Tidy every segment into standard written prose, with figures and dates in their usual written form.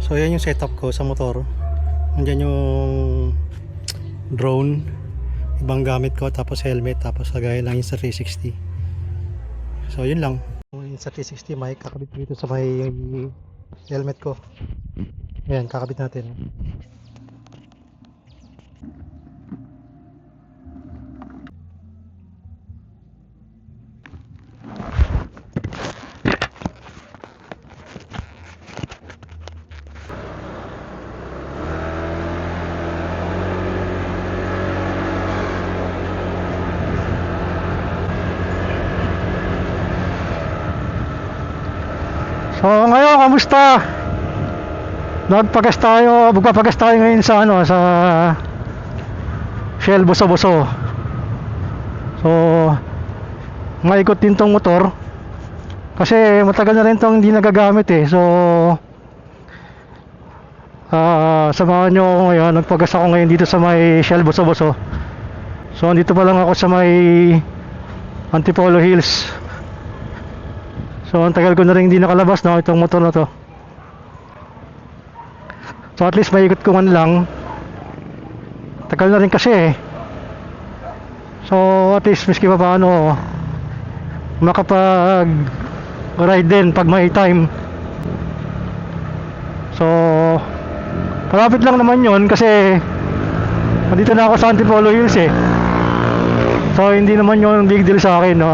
So yan yung setup ko sa motor. Nandiyan yung drone, ibang gamit ko, tapos helmet, tapos lagay lang Insta360. So yun lang. Yung Insta360 mic kakabit dito sa may helmet ko. Ayan, kakabit natin. So ngayon, kamusta? Magpapagas tayo ngayon sa sa Shell Boso-Boso. So maikot din tong motor kasi matagal na rin tong hindi nagagamit eh. So samahan nyo ako ngayon. Nagpagas ako ngayon dito sa may Shell Boso-Boso. So andito pa lang ako sa may Antipolo Hills. So ang tagal ko na rin hindi nakalabas itong motor na to. So at least maikot ko man lang. Tagal na rin kasi eh. So at least miski pa paano makapag ride din pag may time. So malapit lang naman yun kasi nandito na ako sa Antipolo Hills eh. So hindi naman yun big deal sa akin.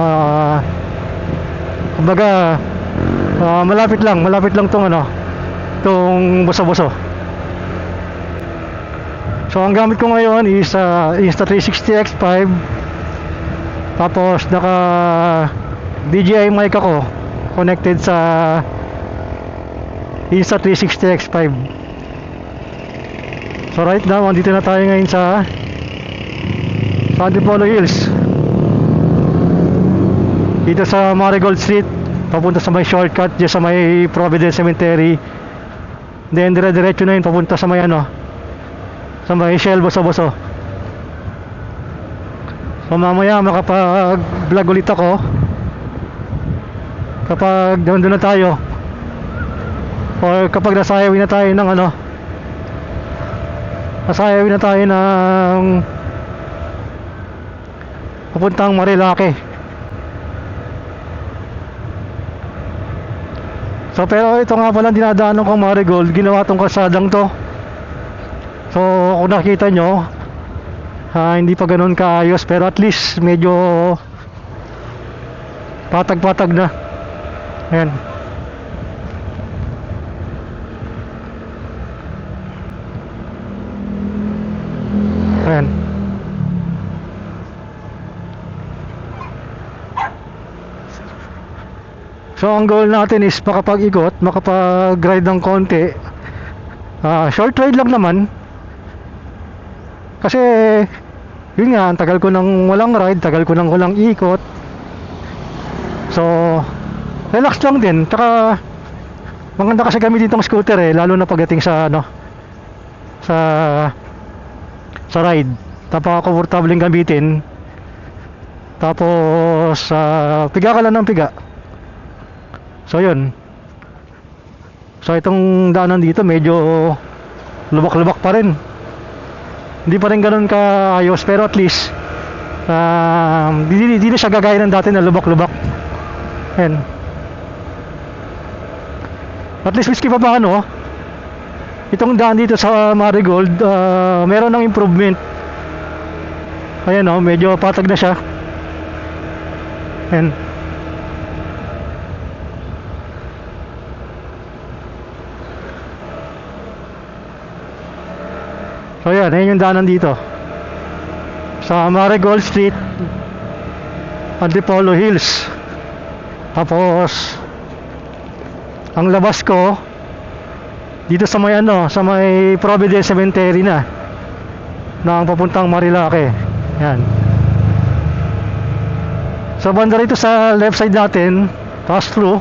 Kumbaga malapit lang tong tong Boso-Boso. So ang gamit ko ngayon is Insta360 X5. Tapos naka DJI mic ako connected sa Insta360 X5. So right now andito na tayo ngayon sa Antipolo Hills, dito sa Marigold Street, papunta sa may shortcut dyan sa may Providence Cemetery. Then dire-diretso na yun papunta sa may sa may Shell Boso-Boso. So mamaya makapag-vlog ulit ako kapag nandun na tayo, or kapag nasayawin na tayo ng nasayawin na tayo ng papuntang Marilake. So pero ito nga pala dinadaanan kong Marigold, ginawa tong kalsadang to. So kung nakita nyo, hindi pa ganun kaayos, pero at least medyo patag-patag na. Ayan. Ayan. So ang goal natin is makapag-ikot, makapag-ride ng konti. Short ride lang naman. Kasi yun nga, ang tagal ko nang walang ride, tagal ko nang walang ikot. So relax lang din. Tsaka maganda kasi gamitin itong scooter eh, lalo na pagdating sa sa ride. Napaka-comfortable gamitin. Tapos piga ka lang ng piga. So yun. So itong daanan dito medyo lubak-lubak pa rin. Hindi pa rin ganun kaayos, pero at least di na siya gagaya ng dati na lubak-lubak. Ayan. At least miski pa paano, itong daan dito sa Marigold meron ng improvement. Ayan medyo patag na siya. Ayan. So yan, ayun yung daanan dito sa Marigold Street, Antipolo Hills. Tapos ang labas ko dito sa may sa may Providence Cemetery na ang papuntang Marilake. Yan. So banda rito sa left side natin, pass through,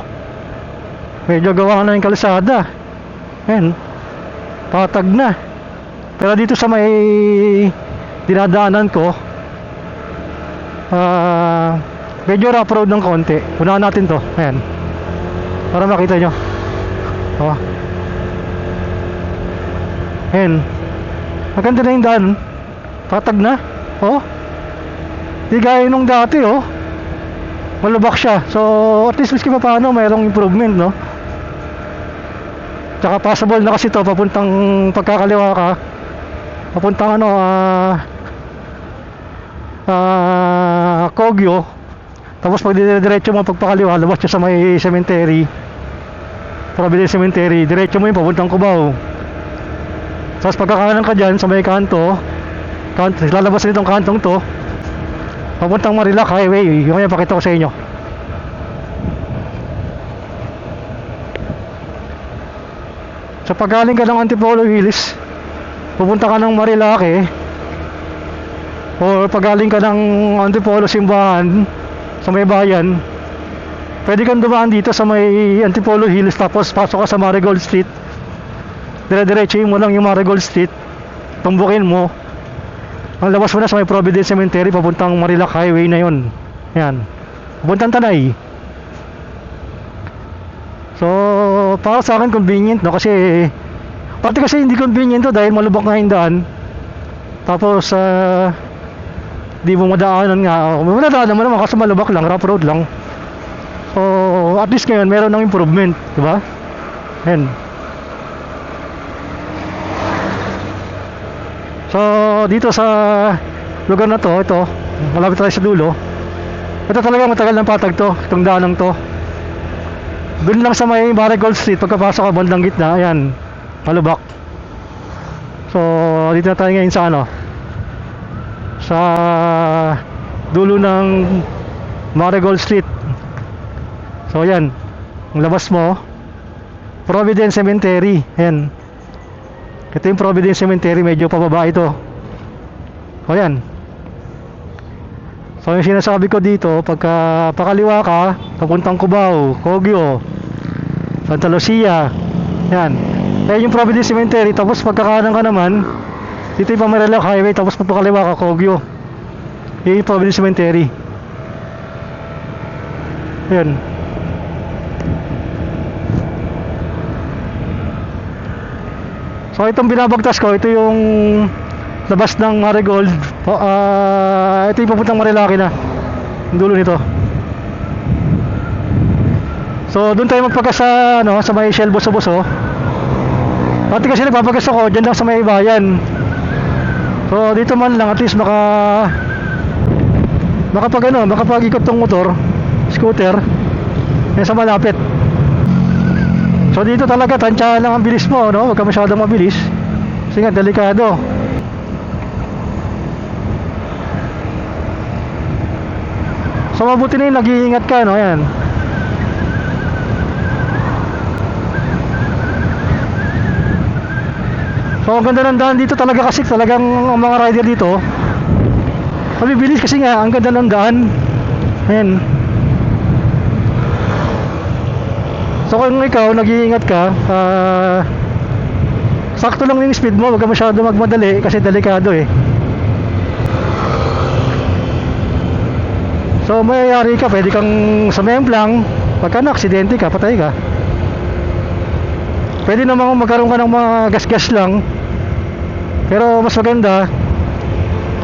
medyo gawa na yung kalsada. Yan, patag na. Pero dito sa may dinadaanan ko, medyo rough road ng konti. Unahan natin to, ayan, para makita nyo. Ayan. Maganda na yung daan. Patag na. Oh. Di gaya nung dati, oh. Malubak siya. So, at least miski pa paano, mayroong improvement, no? Tsaka possible na kasi to papuntang pagkakaliwa ka. Papuntang ano, Kogyo. Tapos pag diretso mo pagpakaliwa, labas siya sa may cemetery. Providence Cemetery. Diretso mo yung papuntang Cubao. Tapos pagkakanan ka dyan sa may kanto, lalabas na itong kantong to, papuntang Marilac Highway. Yung kaya pakita ko sa inyo. So pag galing ka ng Antipolo Hills, pupunta ka ng Marilake, o pag galing ka ng Antipolo Simbahan sa may bayan, pwede kang dumaan dito sa may Antipolo Hills, tapos pasok ka sa Marigold Street. Dire-diretsuhin mo lang yung Marigold Street, tumbukin mo, ang labas mo na sa may Providence Cemetery, papuntang Marilac Highway na yon. Yan, papuntang Tanay. So para sa akin convenient, no? Kasi pati kasi hindi convenient to dahil malubak nga yung daan. Tapos di mo madaanan nga. Madaanan mo naman kasi malubak lang, rough road lang. So at least ngayon meron ng improvement, di ba? Yan. So dito sa lugar na to, ito, malapit tayo sa dulo. Ito talaga matagal ng patag to, itong daanang to. Doon lang sa may Marigold Street, pagkapasok ka bandang gitna, ayan, malubak. So dito na tayo ngayon sa ano, sa dulo ng Marigold Street. So ayan, ang labas mo, Providence Cemetery. Ayan, ito yung Providence Cemetery, medyo pababa ito. O ayan. So yung sinasabi ko dito, pagka pakaliwa ka, papuntang Cubao, Kogyo, Santa Lucia, yan. Ayan yung Providence Cemetery. Tapos pagkakanan ka naman, dito yung Marilac Highway. Tapos pagkakaliwa ka, Kogyo, yun yung Providence Cemetery. Yan. So itong binabagtas ko, ito yung labas ng Marigold. Ito yung papuntang Marilaki na, yung dulo nito. So doon tayo magpagas sa ano, sa may Shell Boso-Boso. Pati kasi nagpapagas ako dyan lang sa may bayan. So dito man lang at least makapag-ikot tong motor, scooter, yan sa malapit. So dito talaga tansyahan lang ang bilis mo, no? Huwag ka masyadong mabilis kasi nga delikado. So mabuti na yung nag-iingat ka, no? Ayan. So ang ganda ng daan dito talaga kasi talagang ang mga rider dito mabibilis kasi nga ang ganda ng daan. Ayan. So kung ikaw nag-iingat ka, sakto lang yung speed mo, huwag ka masyado magmadali kasi delikado eh. So mayayari ka, pwede kang sumemplang, pagka na-aksidente ka, patay ka. Pwede namang magkaroon ka ng mga gas-gas lang, pero mas maganda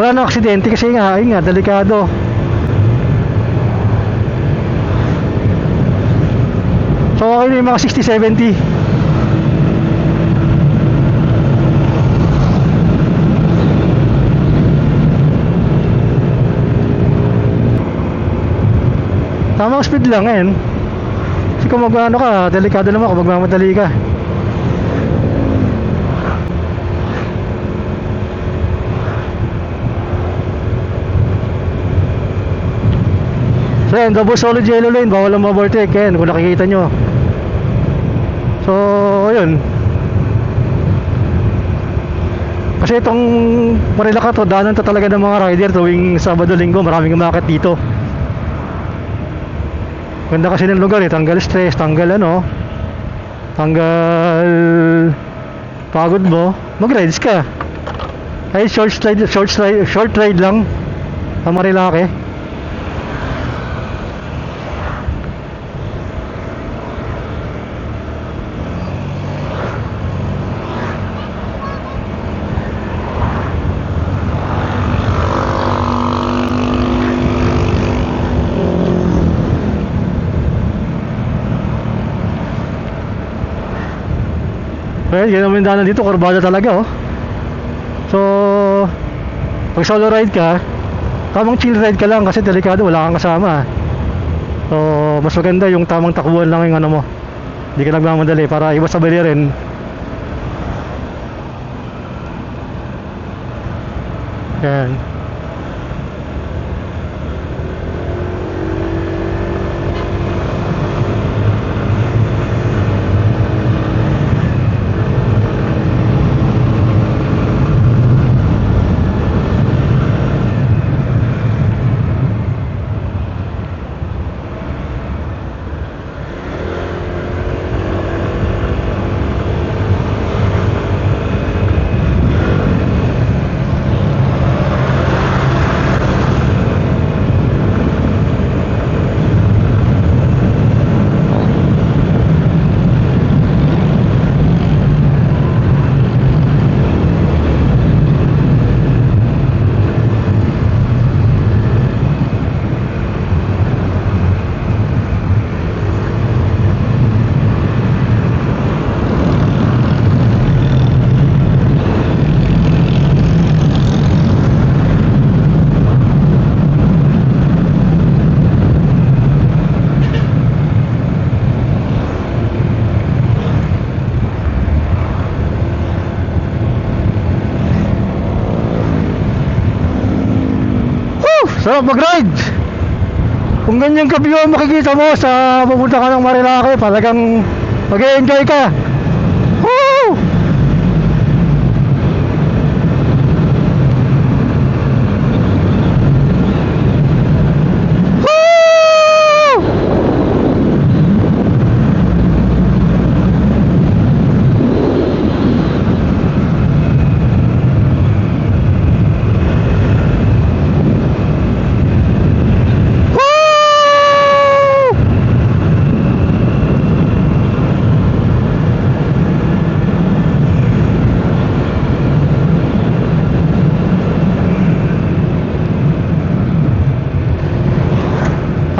wala na aksidente kasi nga, ayun nga, delikado. So okay na yung mga 60-70. Tamang speed lang ngayon. Kasi kung mag-ano ka, delikado naman kung magmamadali ka. So yan, double solid yellow lane, bawal ang ma-overtake yan kung nakikita nyo. So yun. Kasi itong Marilac to, daanan to talaga ng mga rider tuwing Sabado Linggo, maraming umakit dito. Ganda kasi ng lugar eh, tanggal stress, tanggal pagod mo, mag-rides ka. Ay short ride lang sa Marilake. Well, yan naman yung daanan dito, kurbada talaga oh. So, pag solo ride ka, tamang chill ride ka lang kasi delikado, wala kang kasama. So, mas maganda yung tamang takbuhan lang yung ano mo. Hindi ka nagmamadali para iwas sa rin. Yan. Sarap mag-ride. Kung ganyan ka view ang makikita mo sa pupunta ka ng Marilake, talagang mag-e-enjoy ka. Woo! Woo!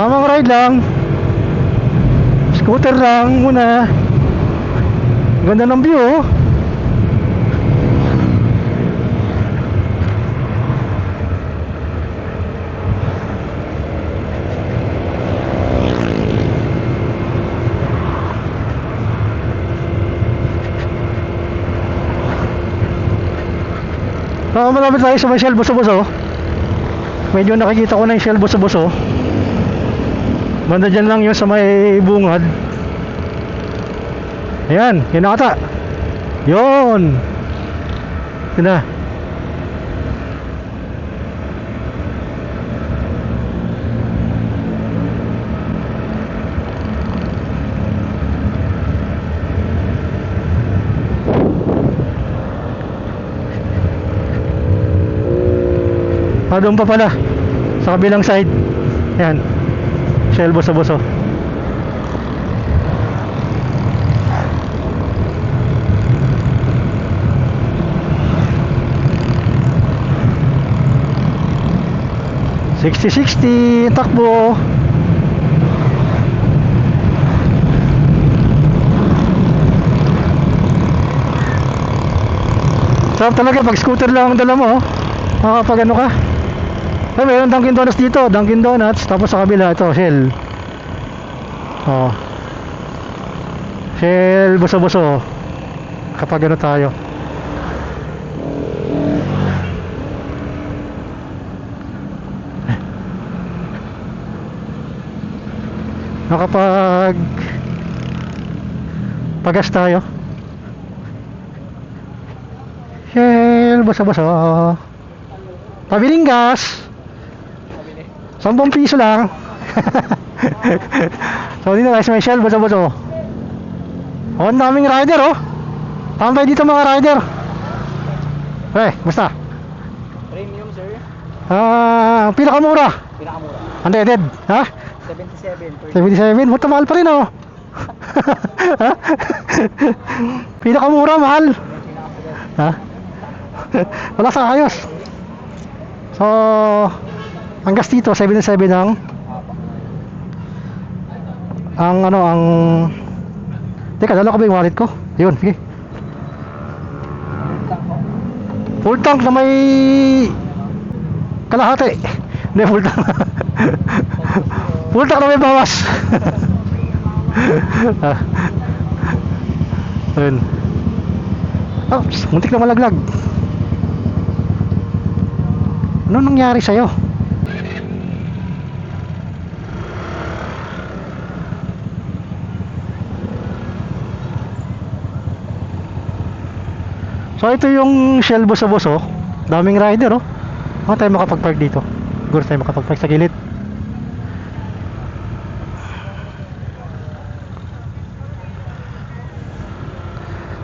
Tamang ride lang. Scooter lang muna. Ganda ng view oh. Malapit tayo sa may Shell Boso-Boso. Medyo nakikita ko na yung Shell Boso-Boso. Banda dyan lang yun sa may bungad. Ayan, yun na ata. Yun. Yun na. Doon pa pala sa kabilang side. Ayan, Shell Boso-Boso. /60 takbo. Sarap talaga pag scooter lang ang dala mo oh. Makakapag ano ka. Ay, mayroon Dunkin Donuts dito, Dunkin Donuts. Tapos sa kabila ito, Shell. Oh. Shell Boso-Boso. Kapag ano tayo. Nakapag pagas tayo. Shell Boso-Boso. Pabiling gas. 10 piso lang. So dito guys, may Shell Boso-Boso. Oh, ang daming rider oh. Tambay dito mga rider. Basta Premium sir. Pinakamura. Pinakamura. Unleaded, ha? 77 per 77, buta mahal pa rin oh. Ha? Pinakamura, mahal. Ha? Wala sa ayos. So, ang gas dito 77 ang Teka, dala ko ba yung wallet ko? Ayun, sige. Full tank na may kalahati. Hindi, full tank. Full tank na may bawas. Ah. Ayun. Oops, muntik na malaglag. Ano nangyari sa'yo? So ito yung Shell Boso-Boso. Daming rider oh. Ako tayo makapag-park dito. Siguro tayo makapag-park sa gilid.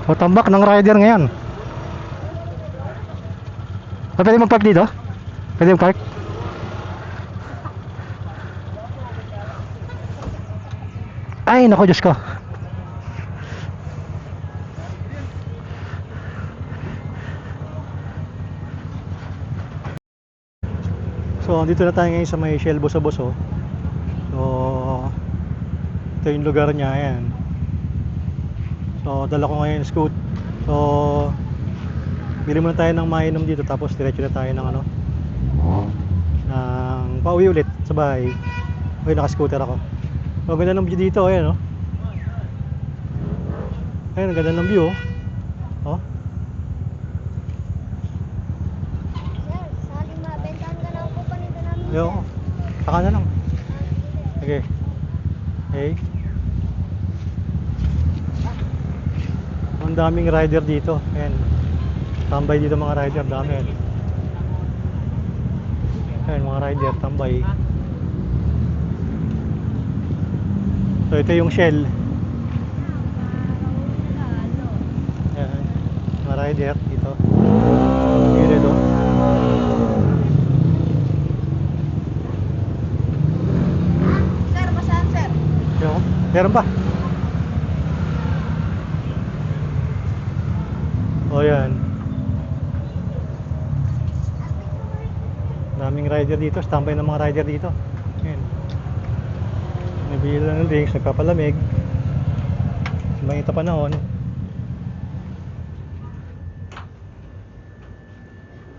O tambak ng rider ngayon. O, pwede mag-park dito? Pwede mag-park? Ay naku Diyos ko. So, dito na tayo ngayon sa may Shell Boso-Boso. So, ito yung lugar niya, ayan. So, dala ko ngayon scoot. So, bili muna tayo ng mainom dito, tapos diretso na tayo ng ano, ng pauwi ulit sa bahay. Okay, naka-scooter ako. So, ganda ng view dito, ayan, oh. Ayan, ganda ng view, oh. Oh. Yo, saka na lang. Okay. Okay. Ang daming rider dito. Ayan. Tambay dito mga rider, dami yan. Ayan, mga rider, tambay. So ito yung Shell. Ayan, mga rider dito. Yun ito. Meron ba? O yan. Daming rider dito. Standby ng mga rider dito. Yan. Nabili lang ng drinks. Nagpapalamig. Mainit na panahon.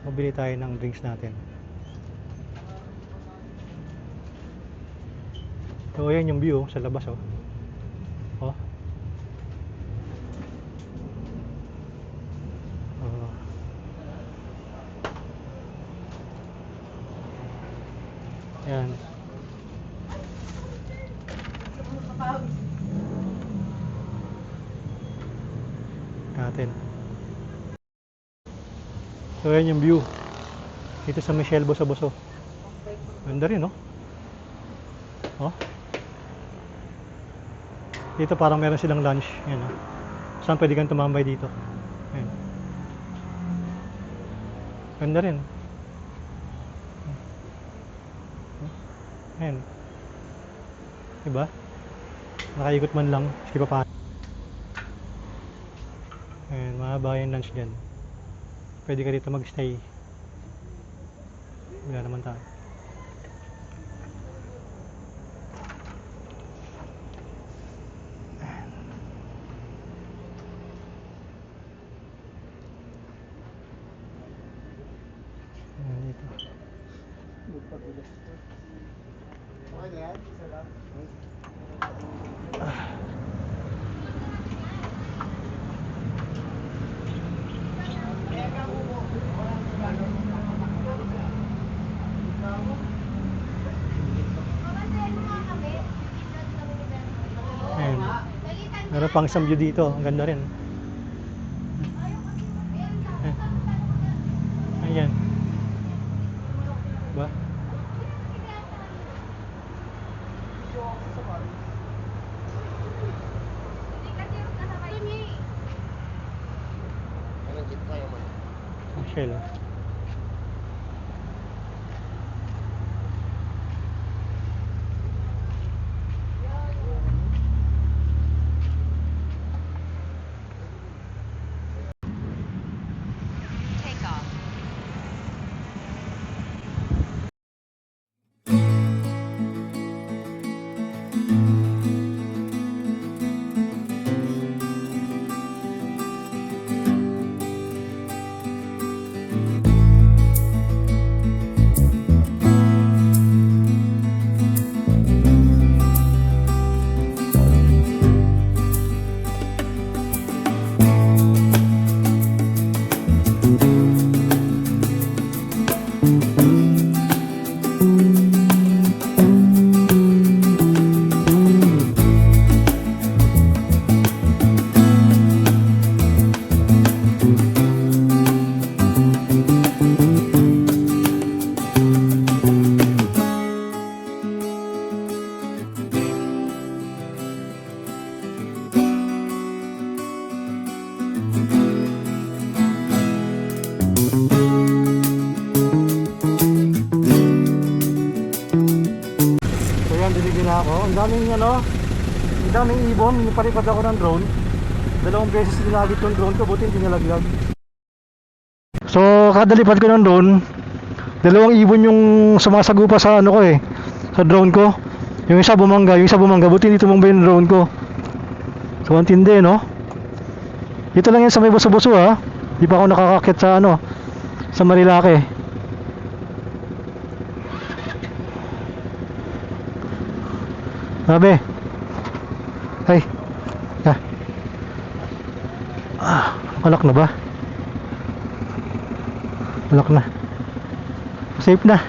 Mabili tayo ng drinks natin. So yan yung view sa labas oh. Oh. Oh. Yan. Natin. So yan yung view. Dito sa Michelle Boso-Boso. Ganda rin, no? Oh. Dito parang meron silang lunch. Yan, oh. Saan pwede kang tumambay dito? Yan. Ganda rin. Yan. Diba? Nakaikot man lang. Sige pa pa. Ayan, mahaba yung lunch dyan. Pwede ka dito mag-stay. Wala naman tayo. Ayan, dito. Ayan. Meron pang isang view dito. Ang ganda rin. Ayan. Diba? Shell. daming ibon. Nipalipad ako ng drone. 2 beses nilagit yung drone ko, buti hindi nalaglag. So kada lipad ko ng drone, 2 ibon yung sumasagupa sa ano ko sa drone ko. Yung isa bumangga, buti hindi tumangga yung drone ko. So ang tindi, no? Dito lang yan sa may buso-buso, ha. Di pa ako nakakakit sa sa Marilake. Sabi. Ay. Malak na ba? Malak na. Safe na.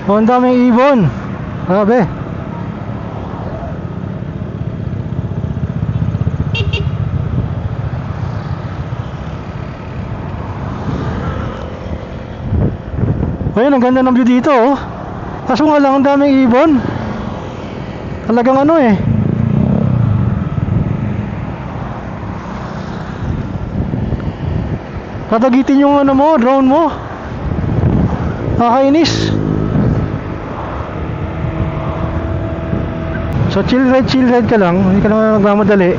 Oh, ang daming ibon. Grabe. Ayun, ang ganda ng view dito, oh. Kaso nga lang, ang daming ibon. Talagang Tatagitin yung drone mo. Nakakainis. So chill ride ka lang, hindi ka naman magmamadali.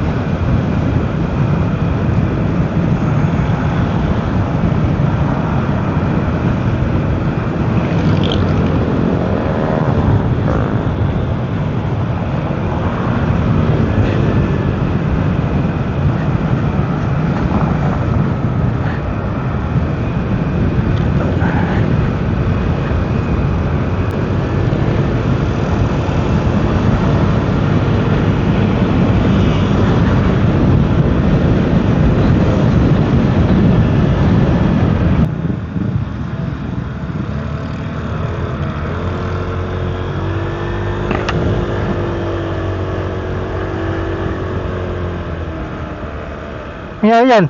Nangyari yan?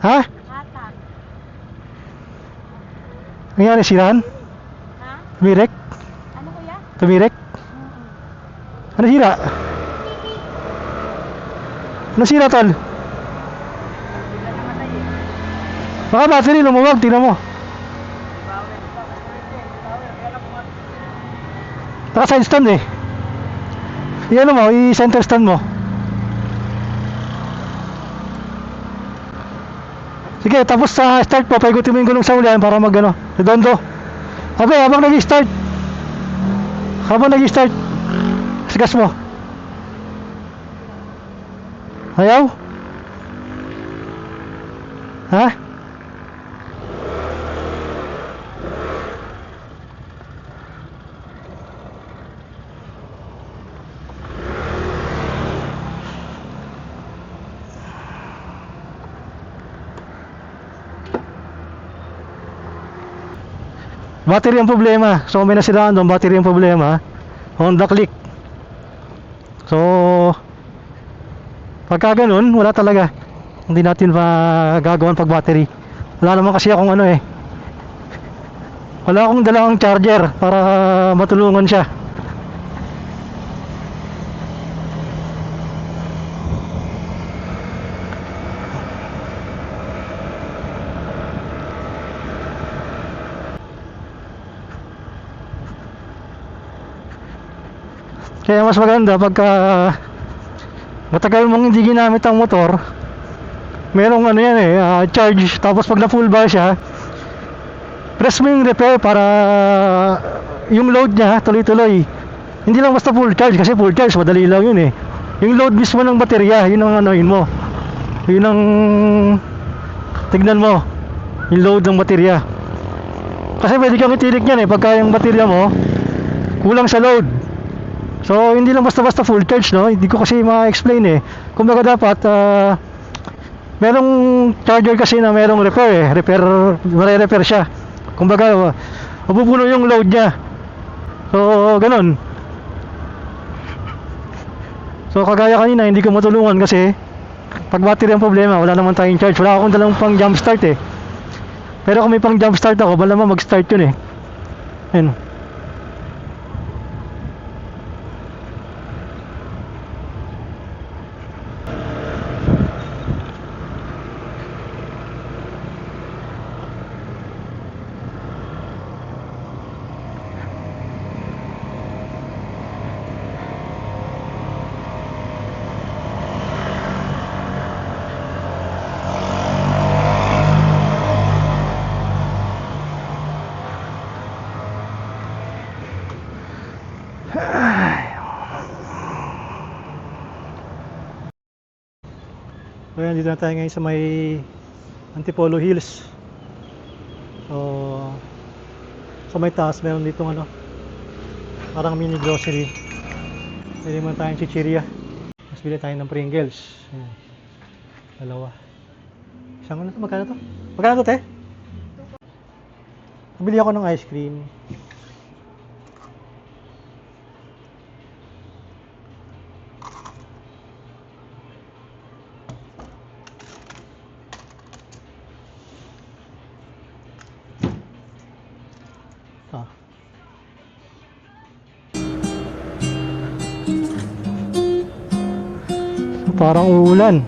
Ha? Hatak. Nangyari sirahan? Ha? Tumirek? Ano kuya? Tumirek? Ano sira? Ano sira, tol? Baka battery lumuwag, tingnan mo. Naka side stand Iyan mo, i-center stand mo. Sige, tapos sa start mo, paikutin mo yung gulong sa ulian para redondo. Okay, habang nag-start. Sigas mo. Ayaw? Ha? Battery ang problema. So may nasiraan doon, battery ang problema. Honda Click. So pagka ganun, wala talaga. Hindi natin magagawan pag battery. Wala naman kasi akong wala akong dalang charger para matulungan siya. Kaya mas maganda pagka matagal mong hindi ginamit ang motor, merong charge, tapos pag na full bar siya, press mo yung repair para yung load niya tuloy-tuloy. Hindi lang basta full charge, kasi full charge madali lang yun Yung load mismo ng baterya, yun ang mo. Yun ang tignan mo yung load ng baterya. Kasi pwede kang itirik yan pagka yung baterya mo kulang sa load. So hindi lang basta-basta full charge, no? Hindi ko kasi ma-explain Kumbaga dapat merong charger kasi na merong repair mare-repair siya. Kumbaga mapupuno yung load niya. So ganun. So kagaya kanina hindi ko matulungan kasi pag battery ang problema, wala naman tayong charge. Wala akong dalang pang jump start Pero kung may pang jump start ako, malamang mag-start yun Ayun. So yan, dito na tayo ngayon sa may Antipolo Hills. So sa may taas meron dito parang mini grocery. Pwede man tayong chichirya. Mas bili tayo ng Pringles. Ayan. Dalawa. Isang magkano to? Magkano to, te? Bili ako ng ice cream. Parang uulan.